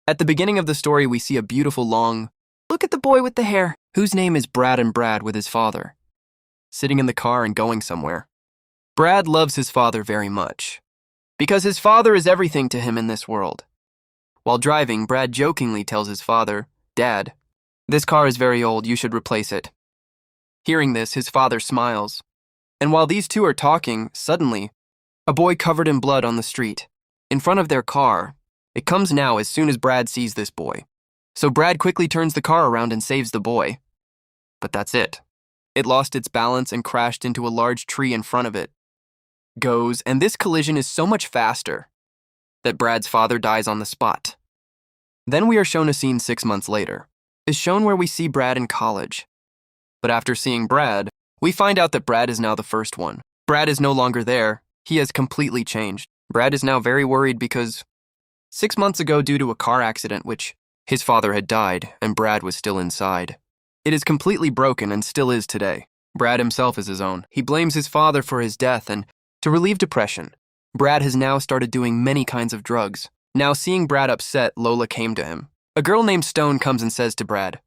At the beginning of the story, we see a beautiful long, "Look at the boy with the hair," whose name is Brad, and Brad with his father, sitting in the car and going somewhere. Brad loves his father very much, because his father is everything to him in this world. While driving, Brad jokingly tells his father, "Dad, this car is very old, you should replace it." Hearing this, his father smiles, and while these two are talking, suddenly, a boy covered in blood on the street, in front of their car. It comes now as soon as Brad sees this boy. So Brad quickly turns the car around and saves the boy. But that's it. It lost its balance and crashed into a large tree in front of it. And this collision is so much faster that Brad's father dies on the spot. Then we are shown a scene 6 months later. It's shown where we see Brad in college. But after seeing Brad, we find out that Brad is now the first one. Brad is no longer there. He has completely changed. Brad is now very worried because 6 months ago, due to a car accident, which his father had died and Brad was still inside. It is completely broken and still is today. Brad himself is his own. He blames his father for his death, and to relieve depression, Brad has now started doing many kinds of drugs. Now, seeing Brad upset, Lola came to him. A girl named Stone comes and says to Brad,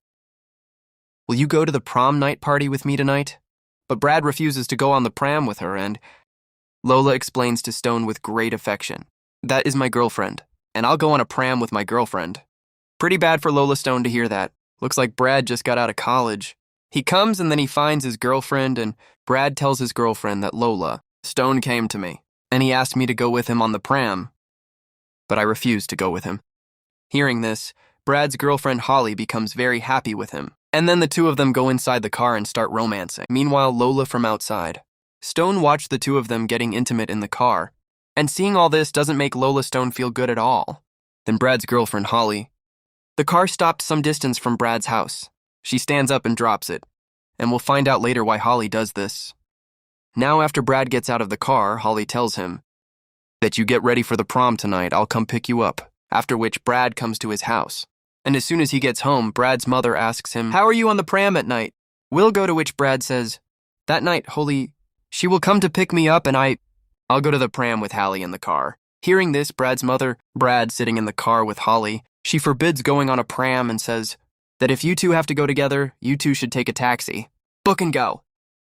"Will you go to the prom night party with me tonight?" But Brad refuses to go on the pram with her, and Lola explains to Stone with great affection, "That is my girlfriend, and I'll go on a pram with my girlfriend." Pretty bad for Lola Stone to hear that. Looks like Brad just got out of college. He comes and then he finds his girlfriend, and Brad tells his girlfriend that Lola Stone came to me, and he asked me to go with him on the pram, but I refused to go with him. Hearing this, Brad's girlfriend Holly becomes very happy with him, and then the two of them go inside the car and start romancing. Meanwhile, Lola from outside. Stone watched the two of them getting intimate in the car, and seeing all this doesn't make Lola Stone feel good at all. Then Brad's girlfriend Holly. The car stopped some distance from Brad's house. She stands up and drops it, and we'll find out later why Holly does this. Now, after Brad gets out of the car, Holly tells him that you get ready for the prom tonight, I'll come pick you up, after which Brad comes to his house. And as soon as he gets home, Brad's mother asks him, "How are you on the pram at night?" We'll go, to which Brad says, "That night, Holly, she will come to pick me up and I'll go to the pram with Hallie in the car." Hearing this, Brad's mother, Brad sitting in the car with Holly, she forbids going on a pram and says that if you two have to go together, you two should take a taxi. Book and go.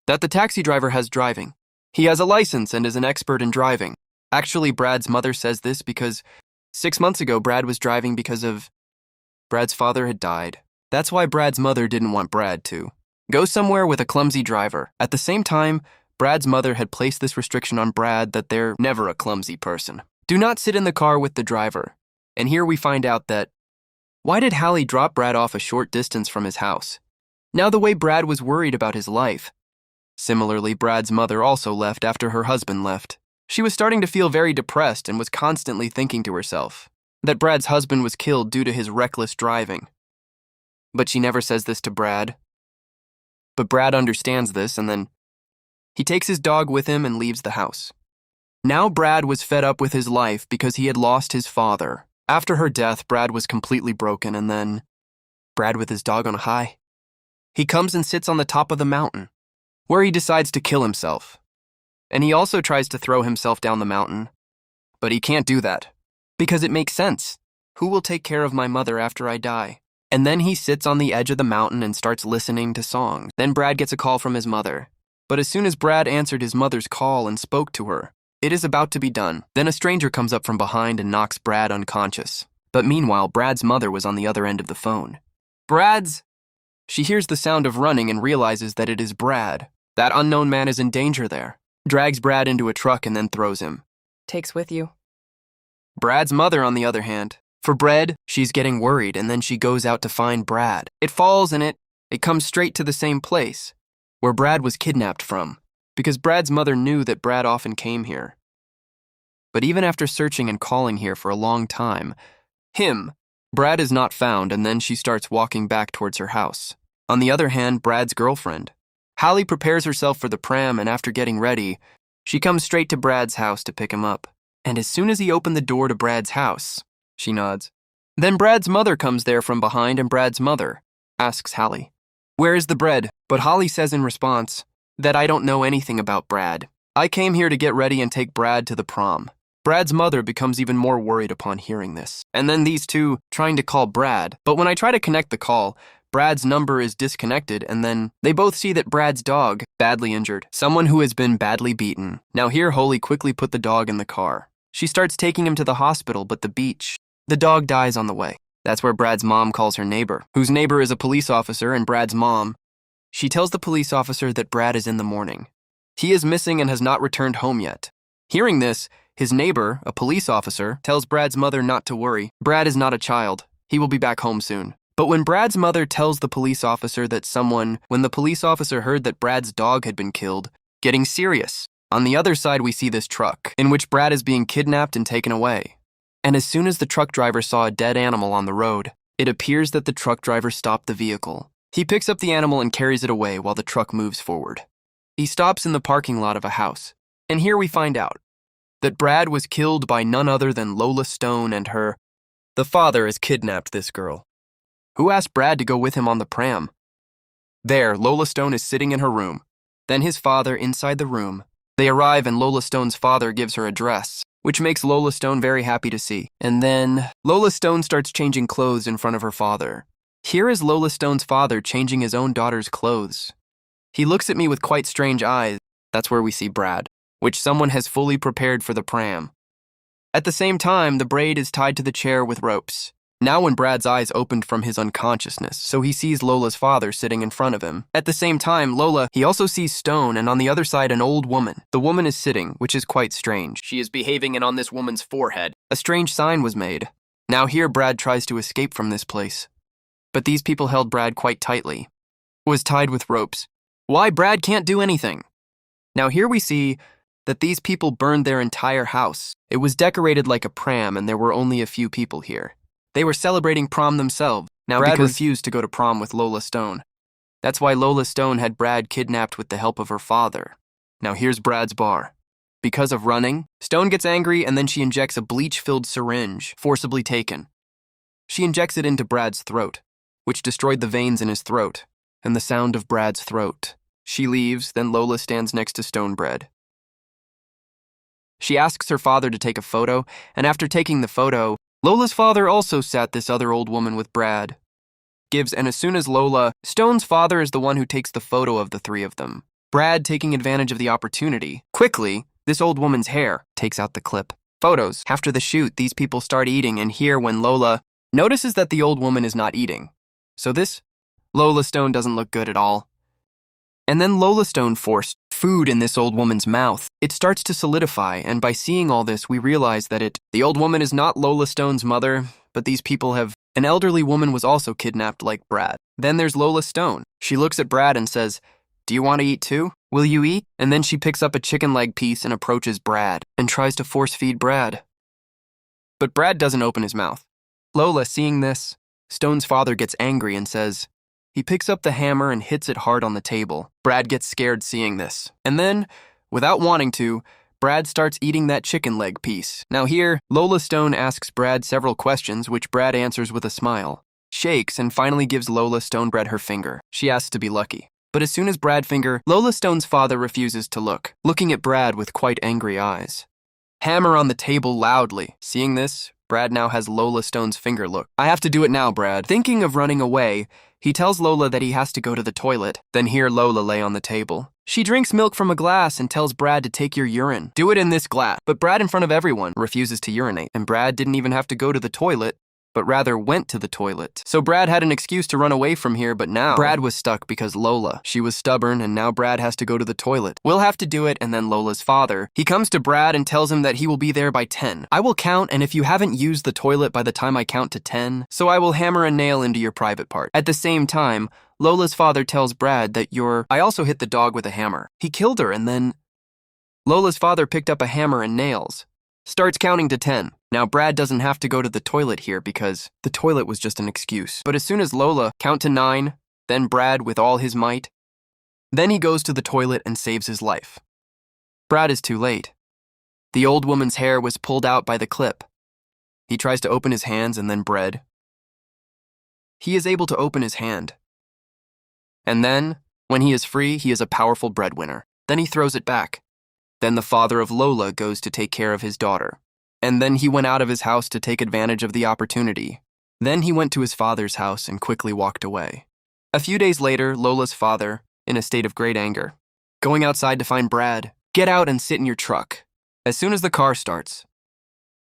That the taxi driver has driving. He has a license and is an expert in driving. Actually, Brad's mother says this because 6 months ago, Brad was driving because of Brad's father had died. That's why Brad's mother didn't want Brad to go somewhere with a clumsy driver. At the same time, Brad's mother had placed this restriction on Brad that they're never a clumsy person. Do not sit in the car with the driver. And here we find out that why did Hallie drop Brad off a short distance from his house? Now the way Brad was worried about his life. Similarly, Brad's mother also left after her husband left. She was starting to feel very depressed and was constantly thinking to herself that Brad's husband was killed due to his reckless driving. But she never says this to Brad. But Brad understands this, and then he takes his dog with him and leaves the house. Now Brad was fed up with his life because he had lost his father. After her death, Brad was completely broken, and then Brad with his dog on a high. He comes and sits on the top of the mountain, where he decides to kill himself. And he also tries to throw himself down the mountain. But he can't do that, because it makes sense. Who will take care of my mother after I die? And then he sits on the edge of the mountain and starts listening to songs. Then Brad gets a call from his mother. But as soon as Brad answered his mother's call and spoke to her, it is about to be done. Then a stranger comes up from behind and knocks Brad unconscious. But meanwhile, Brad's mother was on the other end of the phone. "Brad's..." She hears the sound of running and realizes that it is Brad. That unknown man is in danger there. Drags Brad into a truck and then throws him. Takes with you. Brad's mother, on the other hand, for bread, she's getting worried, and then she goes out to find Brad. It falls and it comes straight to the same place where Brad was kidnapped from, because Brad's mother knew that Brad often came here. But even after searching and calling here for a long time, Brad is not found, and then she starts walking back towards her house. On the other hand, Brad's girlfriend, Hallie, prepares herself for the pram, and after getting ready, she comes straight to Brad's house to pick him up. And as soon as he opened the door to Brad's house, she nods. Then Brad's mother comes there from behind, and Brad's mother asks Hallie, "Where is the bread?" But Holly says in response that I don't know anything about Brad. I came here to get ready and take Brad to the prom. Brad's mother becomes even more worried upon hearing this. And then these two trying to call Brad, but when I try to connect the call, Brad's number is disconnected, and then they both see that Brad's dog, badly injured, someone who has been badly beaten. Now here, Holly quickly put the dog in the car. She starts taking him to the hospital, but the beach. The dog dies on the way. That's where Brad's mom calls her neighbor, whose neighbor is a police officer, and Brad's mom. She tells the police officer that Brad is in the morning. He is missing and has not returned home yet. Hearing this, his neighbor, a police officer, tells Brad's mother not to worry. Brad is not a child. He will be back home soon. But when Brad's mother tells the police officer that when the police officer heard that Brad's dog had been killed, getting serious. On the other side, we see this truck, in which Brad is being kidnapped and taken away. And as soon as the truck driver saw a dead animal on the road, it appears that the truck driver stopped the vehicle. He picks up the animal and carries it away while the truck moves forward. He stops in the parking lot of a house. And here we find out that Brad was killed by none other than Lola Stone and the father has kidnapped this girl. Who asked Brad to go with him on the pram? There, Lola Stone is sitting in her room. Then his father inside the room. They arrive and Lola Stone's father gives her a dress, which makes Lola Stone very happy to see. And then Lola Stone starts changing clothes in front of her father. Here is Lola Stone's father changing his own daughter's clothes. He looks at me with quite strange eyes. That's where we see Brad, which someone has fully prepared for the pram. At the same time, the braid is tied to the chair with ropes. Now when Brad's eyes opened from his unconsciousness, so he sees Lola's father sitting in front of him. At the same time, he also sees Stone, and on the other side an old woman. The woman is sitting, which is quite strange. She is behaving, and on this woman's forehead, a strange sign was made. Now here Brad tries to escape from this place. But these people held Brad quite tightly. Was tied with ropes. Why Brad can't do anything? Now here we see that these people burned their entire house. It was decorated like a pram, and there were only a few people here. They were celebrating prom themselves. Now Brad refused to go to prom with Lola Stone. That's why Lola Stone had Brad kidnapped with the help of her father. Now here's Brad's bar. Because of running, Stone gets angry and then she injects a bleach-filled syringe, forcibly taken. She injects it into Brad's throat, which destroyed the veins in his throat, and the sound of Brad's throat. She leaves, then Lola stands next to Stonebread. She asks her father to take a photo, and after taking the photo, Lola's father also sat this other old woman with Brad. And as soon as Stone's father is the one who takes the photo of the three of them. Brad, taking advantage of the opportunity, quickly, this old woman's hair, takes out the clip. Photos. After the shoot, these people start eating, and here when Lola notices that the old woman is not eating. So this Lola Stone doesn't look good at all. And then Lola Stone forced food in this old woman's mouth. It starts to solidify, and by seeing all this, we realize that the old woman is not Lola Stone's mother, but these people have. An elderly woman was also kidnapped like Brad. Then there's Lola Stone. She looks at Brad and says, "Do you want to eat too? Will you eat?" And then she picks up a chicken leg piece and approaches Brad and tries to force feed Brad. But Brad doesn't open his mouth. Lola, seeing this, Stone's father gets angry and says, he picks up the hammer and hits it hard on the table. Brad gets scared seeing this. And then, without wanting to, Brad starts eating that chicken leg piece. Now here, Lola Stone asks Brad several questions, which Brad answers with a smile, shakes, and finally gives Lola Stonebread her finger. She asks to be lucky. But as soon as Brad Lola Stone's father refuses to look, looking at Brad with quite angry eyes. Hammer on the table loudly. Seeing this, Brad now has Lola Stone's finger look. "I have to do it now, Brad." Thinking of running away, he tells Lola that he has to go to the toilet. Then here Lola lay on the table. She drinks milk from a glass and tells Brad to take your urine. Do it in this glass. But Brad in front of everyone refuses to urinate. And Brad didn't even have to go to the toilet, but rather went to the toilet. So Brad had an excuse to run away from here, but now Brad was stuck because she was stubborn, and now Brad has to go to the toilet. We'll have to do it, and then Lola's father, he comes to Brad and tells him that he will be there by 10. "I will count, and if you haven't used the toilet by the time I count to 10, so I will hammer a nail into your private part." At the same time, Lola's father tells Brad that I also hit the dog with a hammer. He killed her, and then Lola's father picked up a hammer and nails. Starts counting to 10. Now Brad doesn't have to go to the toilet here because the toilet was just an excuse. But as soon as Lola count to 9, then Brad with all his might, then he goes to the toilet and saves his life. Brad is too late. The old woman's hair was pulled out by the clip. He tries to open his hands and then he is able to open his hand. And then, when he is free, he is a powerful breadwinner. Then he throws it back. Then the father of Lola goes to take care of his daughter. And then he went out of his house to take advantage of the opportunity. Then he went to his father's house and quickly walked away. A few days later, Lola's father, in a state of great anger, going outside to find Brad, "Get out and sit in your truck." As soon as the car starts.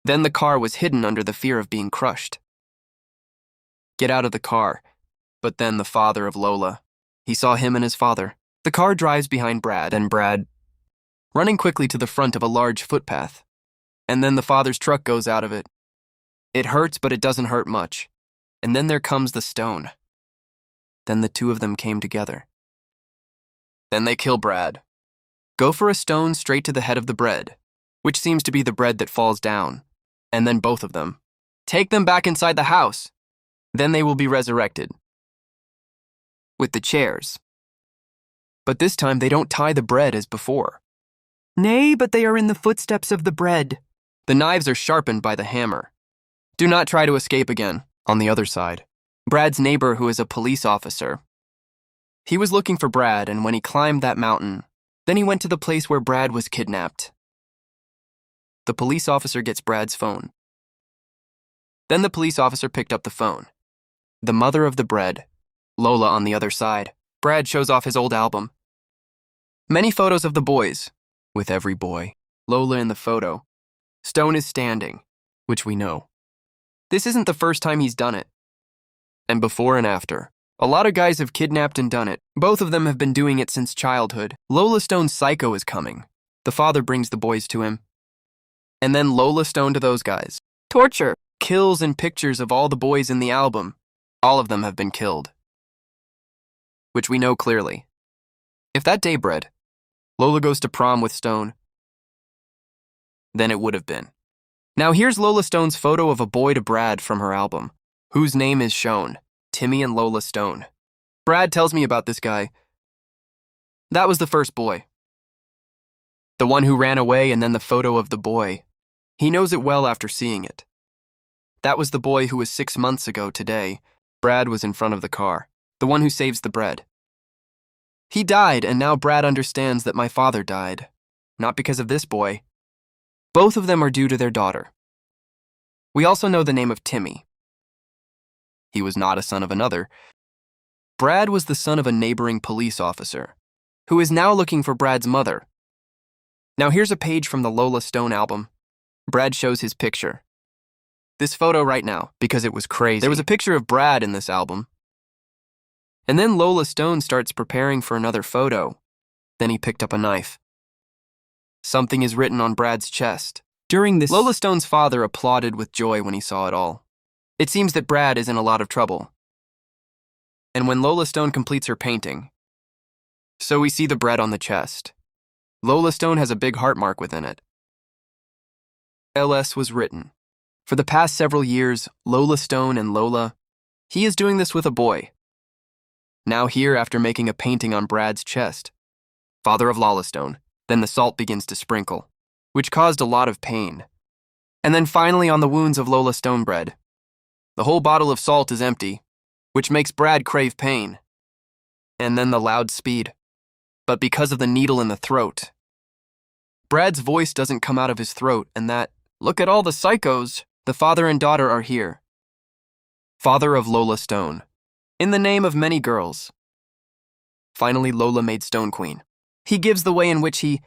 Then the car was hidden under the fear of being crushed. Get out of the car. But then the father of Lola, he saw him and his father. The car drives behind Brad, and Brad, running quickly to the front of a large footpath. And then the father's truck goes out of it. It hurts, but it doesn't hurt much. And then there comes the stone. Then the two of them came together. Then they kill Brad. Go for a stone straight to the head of the bread, which seems to be the bread that falls down. And then both of them. Take them back inside the house. Then they will be resurrected. With the chairs. But this time they don't tie the bread as before. Nay, but they are in the footsteps of the bread. The knives are sharpened by the hammer. Do not try to escape again. On the other side, Brad's neighbor, who is a police officer. He was looking for Brad, and when he climbed that mountain, then he went to the place where Brad was kidnapped. The police officer gets Brad's phone. Then the police officer picked up the phone. The mother of the bread, Lola, on the other side. Brad shows off his old album. Many photos of the boys. With every boy, Lola in the photo. Stone is standing, which we know. This isn't the first time he's done it. And before and after, a lot of guys have kidnapped and done it. Both of them have been doing it since childhood. Lola Stone's psycho is coming. The father brings the boys to him. And then Lola Stone to those guys. Torture, kills, and pictures of all the boys in the album. All of them have been killed. Which we know clearly. If that day, Brad, Lola goes to prom with Stone, then it would have been. Now here's Lola Stone's photo of a boy to Brad from her album, whose name is shown, Timmy and Lola Stone. Brad tells me about this guy. That was the first boy. The one who ran away, and then the photo of the boy. He knows it well after seeing it. That was the boy who was 6 months ago today. Brad was in front of the car, the one who saves the bread. He died, and now Brad understands that my father died. Not because of this boy. Both of them are due to their daughter. We also know the name of Timmy. He was not a son of another. Brad was the son of a neighboring police officer, who is now looking for Brad's mother. Now here's a page from the Lola Stone album. Brad shows his picture. This photo right now, because it was crazy. There was a picture of Brad in this album. And then Lola Stone starts preparing for another photo. Then he picked up a knife. Something is written on Brad's chest. During this, Lola Stone's father applauded with joy when he saw it all. It seems that Brad is in a lot of trouble. And when Lola Stone completes her painting, so we see the bread on the chest. Lola Stone has a big heart mark within it. LS was written. For the past several years, Lola Stone and Lola, he is doing this with a boy. Now here, after making a painting on Brad's chest, father of Lola Stone, then the salt begins to sprinkle, which caused a lot of pain. And then finally on the wounds of Lola Stone bread. The whole bottle of salt is empty, which makes Brad crave pain. And then the loud speed. But because of the needle in the throat, Brad's voice doesn't come out of his throat, and that, look at all the psychos, the father and daughter are here. Father of Lola Stone. In the name of many girls. Finally, Lola made Stone Queen. He gives the way in which he...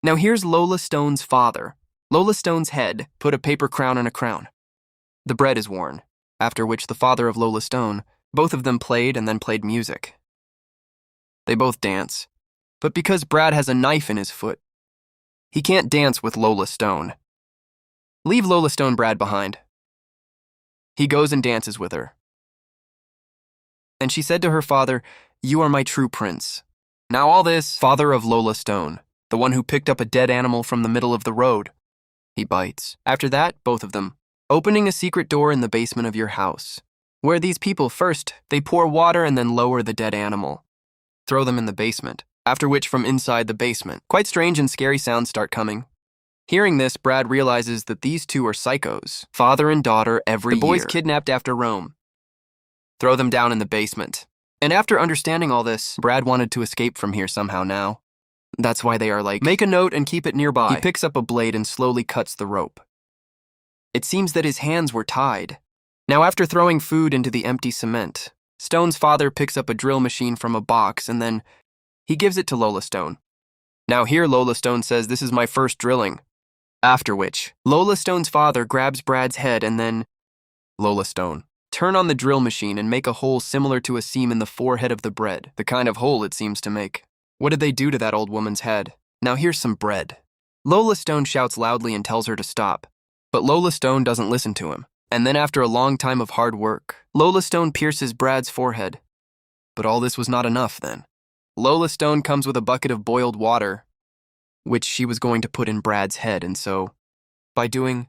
Now here's Lola Stone's father. Lola Stone's head, put a paper crown on a crown. The bread is worn, after which the father of Lola Stone, both of them played and then played music. They both dance, but because Brad has a knife in his foot, he can't dance with Lola Stone. Leave Lola Stone Brad behind. He goes and dances with her. And she said to her father, "You are my true prince." Now all this, father of Lola Stone, the one who picked up a dead animal from the middle of the road. He bites. After that, both of them, opening a secret door in the basement of your house, where these people first, they pour water and then lower the dead animal. Throw them in the basement, after which from inside the basement, quite strange and scary sounds start coming. Hearing this, Brad realizes that these two are psychos, father and daughter every year. The boys kidnapped after Rome. Throw them down in the basement. And after understanding all this, Brad wanted to escape from here somehow now. That's why they are like, make a note and keep it nearby. He picks up a blade and slowly cuts the rope. It seems that his hands were tied. Now, after throwing food into the empty cement, Stone's father picks up a drill machine from a box and then he gives it to Lola Stone. Now here Lola Stone says, "This is my first drilling." After which, Lola Stone's father grabs Brad's head and then Lola Stone, turn on the drill machine and make a hole similar to a seam in the forehead of the bread, the kind of hole it seems to make. What did they do to that old woman's head? Now here's some bread. Lola Stone shouts loudly and tells her to stop, but Lola Stone doesn't listen to him. And then after a long time of hard work, Lola Stone pierces Brad's forehead. But all this was not enough then. Lola Stone comes with a bucket of boiled water, which she was going to put in Brad's head, and so, by doing,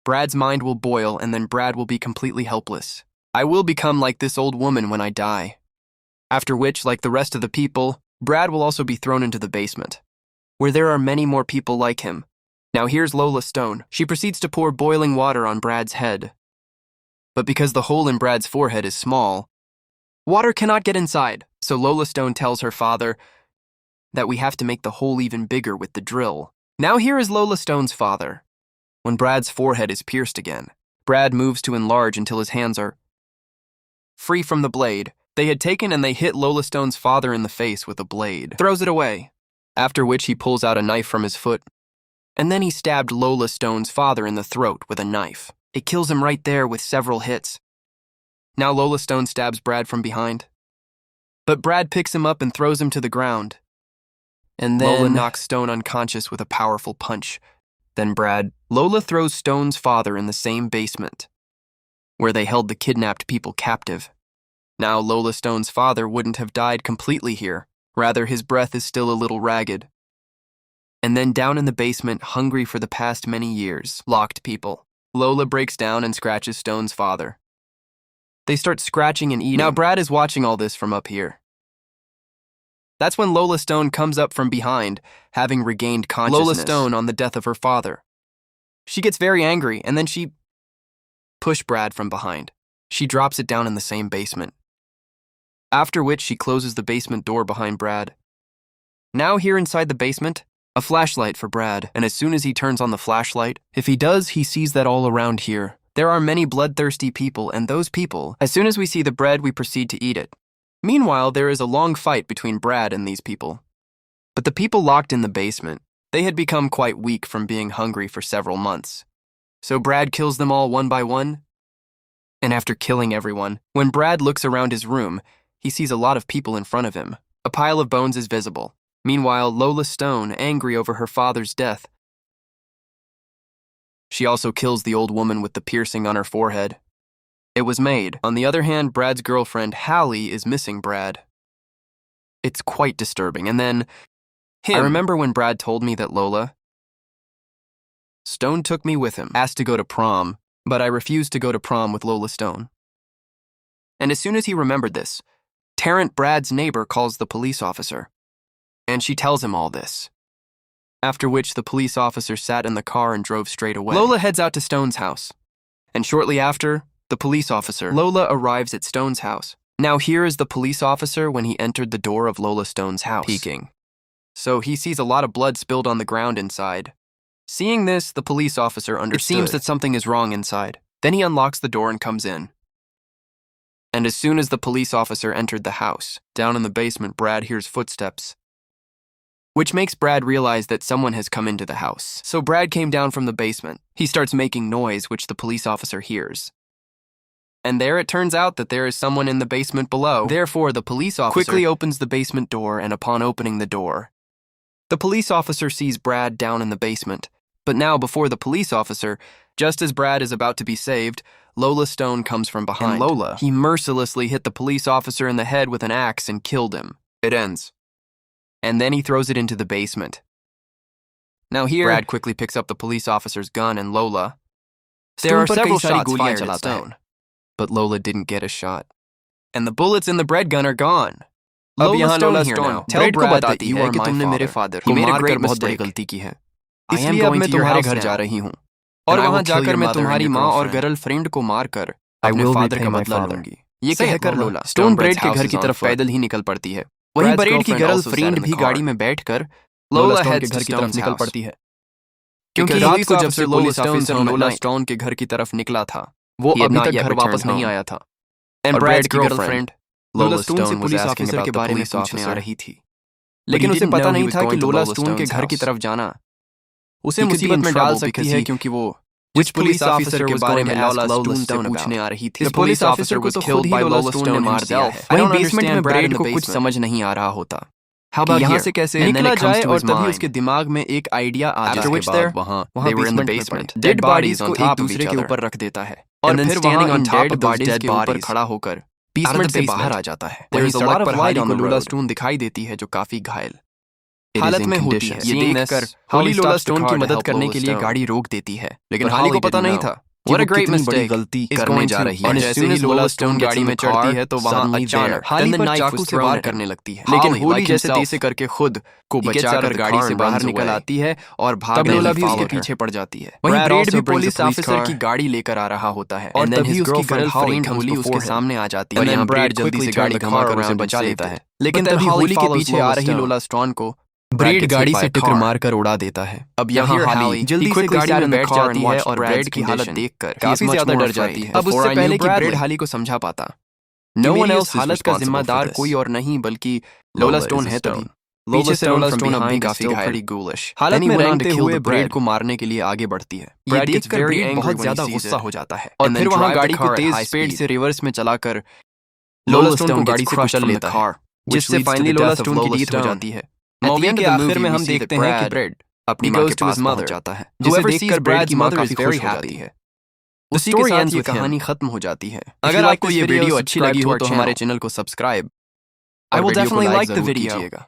Brad's mind will boil and then Brad will be completely helpless. I will become like this old woman when I die. After which, like the rest of the people, Brad will also be thrown into the basement, where there are many more people like him. Now here's Lola Stone. She proceeds to pour boiling water on Brad's head. But because the hole in Brad's forehead is small, water cannot get inside, so Lola Stone tells her father that we have to make the hole even bigger with the drill. Now here is Lola Stone's father. When Brad's forehead is pierced again, Brad moves to enlarge until his hands are free from the blade they had taken, and they hit Lola Stone's father in the face with a blade. Throws it away, after which he pulls out a knife from his foot, and then he stabbed Lola Stone's father in the throat with a knife. It kills him right there with several hits. Now Lola Stone stabs Brad from behind, but Brad picks him up and throws him to the ground. And then Lola knocks Stone unconscious with a powerful punch. Then Lola throws Stone's father in the same basement, where they held the kidnapped people captive. Now Lola Stone's father wouldn't have died completely here. Rather, his breath is still a little ragged. And then down in the basement, hungry for the past many years, locked people, Lola breaks down and scratches Stone's father. They start scratching and eating. Now Brad is watching all this from up here. That's when Lola Stone comes up from behind, having regained consciousness. Lola Stone on the death of her father. She gets very angry, and then she pushes Brad from behind. She drops it down in the same basement. After which she closes the basement door behind Brad. Now here inside the basement, a flashlight for Brad, and as soon as he turns on the flashlight, if he does, he sees that all around here, there are many bloodthirsty people, and those people, as soon as we see the bread, we proceed to eat it. Meanwhile, there is a long fight between Brad and these people. But the people locked in the basement, they had become quite weak from being hungry for several months. So Brad kills them all one by one. And after killing everyone, when Brad looks around his room, he sees a lot of people in front of him. A pile of bones is visible. Meanwhile, Lola Stone, angry over her father's death, she also kills the old woman with the piercing on her forehead. It was made. On the other hand, Brad's girlfriend, Hallie, is missing Brad. It's quite disturbing. And then, I remember when Brad told me that Lola Stone took me with him, asked to go to prom, but I refused to go to prom with Lola Stone. And as soon as he remembered this, Tarrant, Brad's neighbor, calls the police officer, and she tells him all this. After which the police officer sat in the car and drove straight away. Lola heads out to Stone's house, and shortly after, the police officer, Lola, arrives at Stone's house. Now here is the police officer when he entered the door of Lola Stone's house, peeking. So he sees a lot of blood spilled on the ground inside. Seeing this, the police officer understood. It seems that something is wrong inside. Then he unlocks the door and comes in. And as soon as the police officer entered the house, down in the basement, Brad hears footsteps, which makes Brad realize that someone has come into the house. So Brad came down from the basement. He starts making noise, which the police officer hears. And there it turns out that there is someone in the basement below. Therefore, the police officer quickly opens the basement door, and upon opening the door, the police officer sees Brad down in the basement. But now, before the police officer, just as Brad is about to be saved, Lola Stone comes from behind. And he mercilessly hit the police officer in the head with an axe and killed him. It ends. And then he throws it into the basement. Now here, Brad quickly picks up the police officer's gun and Lola. There are several shots fired at Stone, but Lola didn't get a shot. And the bullets in the bread gun are gone. Lola Stone here now. Tell Brad that you are my father. He made a great mistake. I am going to your house now. और वहाँ जाकर मैं तुम्हारी माँ और girlfriend को मारकर अपने फादर का बदला लूंगी। ये कहकर लोला स्टोन ब्रेड के घर की तरफ पैदल ही निकल पड़ती है। वहीं ब्रेड की गर्लफ्रेंड भी गाड़ी में बैठकर लोला के घर की तरफ निकल पड़ती है। क्योंकि Because रात police को जब से officer लोला Lola Stone's stone home at लोला night. स्टोन के घर की तरफ निकला था वो He had अभी not तक yet घर returned वापस नहीं home. आया था। And और Brad's ब्रैड की girlfriend, गर्लफ्रेंड Lola लोला Stone, स्टोन से was police asking officer about के the बारे में police पूछने आ officer. रही थी। लेकिन he उसे didn't पता know he नहीं was था कि going to लोला Lola स्टोन के Stone's घर की house. तरफ जाना उसे He could be मुसीबत in में डाल trouble सकती because है he- क्योंकि वो Which जिस पुलिस police ऑफिसर officer के was बारे going में to ask लोला Lola स्टोन से Stone पूछने about? आ रही थी His इस पुलिस police ऑफिसर officer को was तो killed खुद ही by लोला Lola स्टोन Stone ने मार himself. दिया है। Wayne वहीं basement बेसमेंट में में ब्रैड ब्रैड को को कुछ कुछ समझ समझ नहीं आ रहा होता How कि about यहाँ here? से कैसे And he निकला comes जाए to और his तभी mind. उसके दिमाग में एक आइडिया आ After जाता which है there, वहाँ they were in the basement में basement. पड़े Dead dead bodies bodies on को top एक of दूसरे each के other. ऊपर रख देता है And और then फिर standing वहाँ on in top dead of those bodies dead के ऊपर bodies, खड़ा होकर out of बेसमेंट the से basement, बाहर आ जाता है there वहीं is a सड़क lot of पर light हाली on को the लोला road. स्टोन दिखाई देती है जो काफी घायल It is हालत in में होती condition. है। ये Seeing देखकर this, हाली Holly लोला stops the स्टोन car की to मदद help करने Lola के लिए Stone. गाड़ी रोक देती है लेकिन But हाली को Holly पता didn't नहीं know था कि What वो a great कितनी बड़ी mistake गलती is करने going जा to. रही है। और And as as soon soon as as लोला Lola स्टोन Stone गाड़ी gets in में the चढ़ती car, है तो वहाँ suddenly अचानक there, हाली then the पर knife चाकू was से thrown वार at him. करने लगती है Holly, लेकिन होली like जैसे himself, तैसे करके खुद को he gets out बचाकर of the गाड़ी car से and बाहर runs निकल away. आती है और तब भागने लोला भी भी उसके उसके पीछे पड़ जाती है Brad वहीं ब्रेड also भी brings police the police officer car, की गाड़ी लेकर आ रहा होता है और और तभी तभी his उसकी girlfriend Holly girlfriend comes Holi before उसके him. सामने आ जाती है And और then यहाँ Brad ब्रेड जल्दी quickly से turns गाड़ी the car घुमाकर around उसे and बचा saves लेता it. है लेकिन But then तभी Holly होली के follows पीछे आ Lola रही Stone. लोला स्टोन को Brad ब्रेड gets गाड़ी hit by से a टक्कर car. मारकर उड़ा देता है अब Now यहाँ here, हाली Holly, जल्दी he से quickly गाड़ी sat में in the बैठ car and जाती है watched और Brad's ब्रेड की हालत condition. देखकर He is काफी much ज्यादा more डर afraid. जाती है अब Before उससे I knew पहले कि ब्रेड Bradley, हाली को समझा पाता he no made one us else हालत का responsible for जिम्मेदार this. कोई और नहीं बल्कि Lola लोला is स्टोन a है stone. तभी Lola पीछे से Stone लोला from स्टोन अब भी behind is काफी still घायल pretty ghoulish. हालत Then he में went on रेंगते to kill हुए the ब्रेड bread. को मारने के लिए आगे बढ़ती है ये Brad gets देखकर very ब्रेड angry बहुत when he ज्यादा sees गुस्सा it, हो जाता है and और then फिर वहाँ drive the गाड़ी को car at Tej high speed speed. से रिवर्स में चलाकर Lola लोला स्टोन को Stone गाड़ी gets से crushed कुचल from the लेता है car, which जिससे leads to फाइनली the लोला death of स्टोन की Lola जीत हो Stone. जाती है At the मूवी end के of the आखिर movie, में we हम see that देखते हैं कि Brad, ब्रेड अपनी he माँ goes के to पास his पहुंच mother. जाता है Whoever जिसे sees देखकर ब्रेड Brad's की माँ mother is काफी very खुश हो जाती happy. है The उसी के story साथ ends ये with him. कहानी खत्म हो जाती है If you अगर like आपको this ये video, वीडियो अच्छी subscribe लगी to हो our तो हमारे channel. चैनल को सब्सक्राइब I और will वीडियो को definitely लाइक like the जरूर video. कीजिएगा